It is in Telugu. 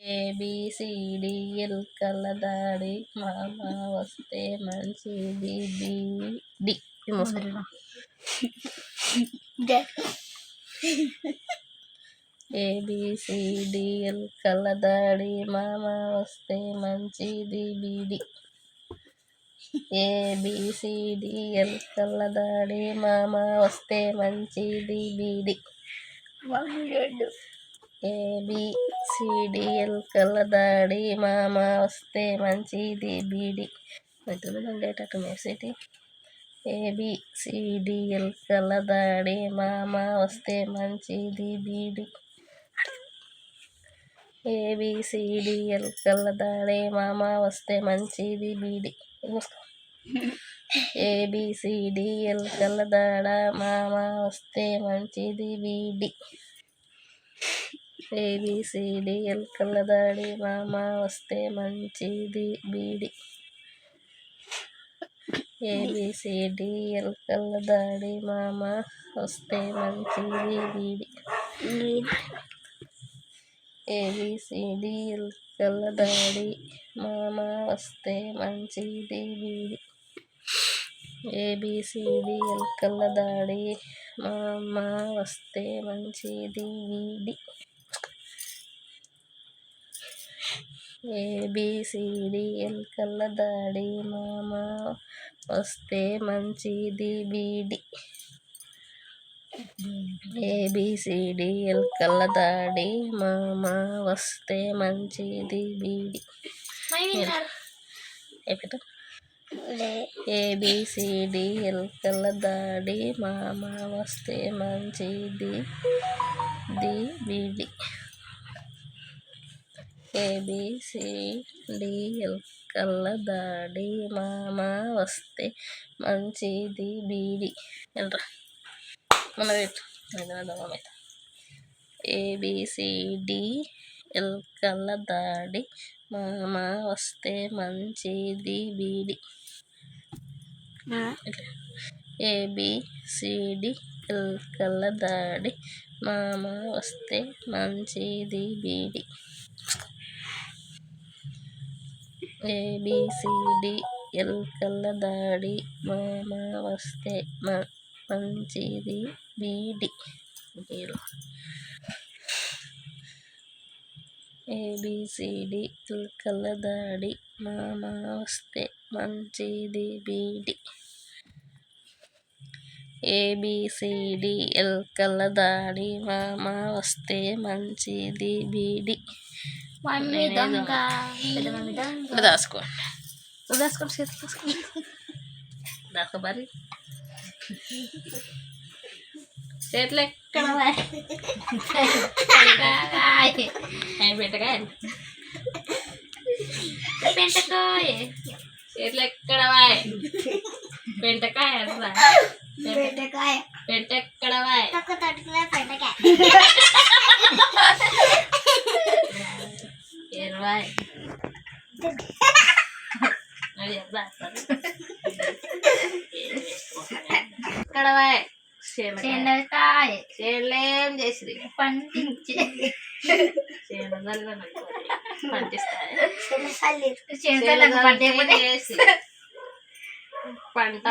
ABCDL కళ్ళదాడి మామ వస్తే మంచిది BD ABCDL కళ్ళదాడి మామ వస్తే మంచిది BD ABCDL కళ్ళదాడి మామ వస్తే మంచిది BD ABCDL కళ్ళదాడి మామ వస్తే మంచిది BD డేటా మెసేజ్ ABCDL కళ్ళదాడి మామ వస్తే మంచిది BD ABCDL కళ్ళదాడి మామ వస్తే మంచిది BD ABCDL కళ్ళదాడ మామ వస్తే మంచిది BD ABCDL కళ్ళదాడి మామ వస్తే మంచిది BD ABCDL కళ్ళదాడి మామ వస్తే మంచిది BD ABCDL కళ్ళదాడి మామ వస్తే మంచిది BD ABCDL కళ్ళదాడి మామ వస్తే మంచిది BD ABCDL కళ్ళదాడి మామ వస్తే మంచిది BD ABCDL కళ్ళదాడి మామ వస్తే మంచిది BD ABCDL కళ్ళదాడి మామ వస్తే మంచిది BD ABCDL కళ్ళదాడి మామ వస్తే మంచిది BD ABCDL కళ్ళదాడి మామ వస్తే మంచిది BD ABCDL కళ్ళదాడి మామ వస్తే మంచిది BD ABCDL కళ్ళదాడి మామ వస్తే మంచిది BD ABCDL కళ్ళదాడి మామ వస్తే మంచిది BD ABCDL కళ్ళదాడి మామ వస్తే మంచిది BD దాసుకోబరి చేతులు ఎక్కడ పెట్టకాయ చేతులు ఎక్కడ పెంటకాయ పెంటెక్కడ చేనులేం చేసి పండించి పండిస్తాయి పంట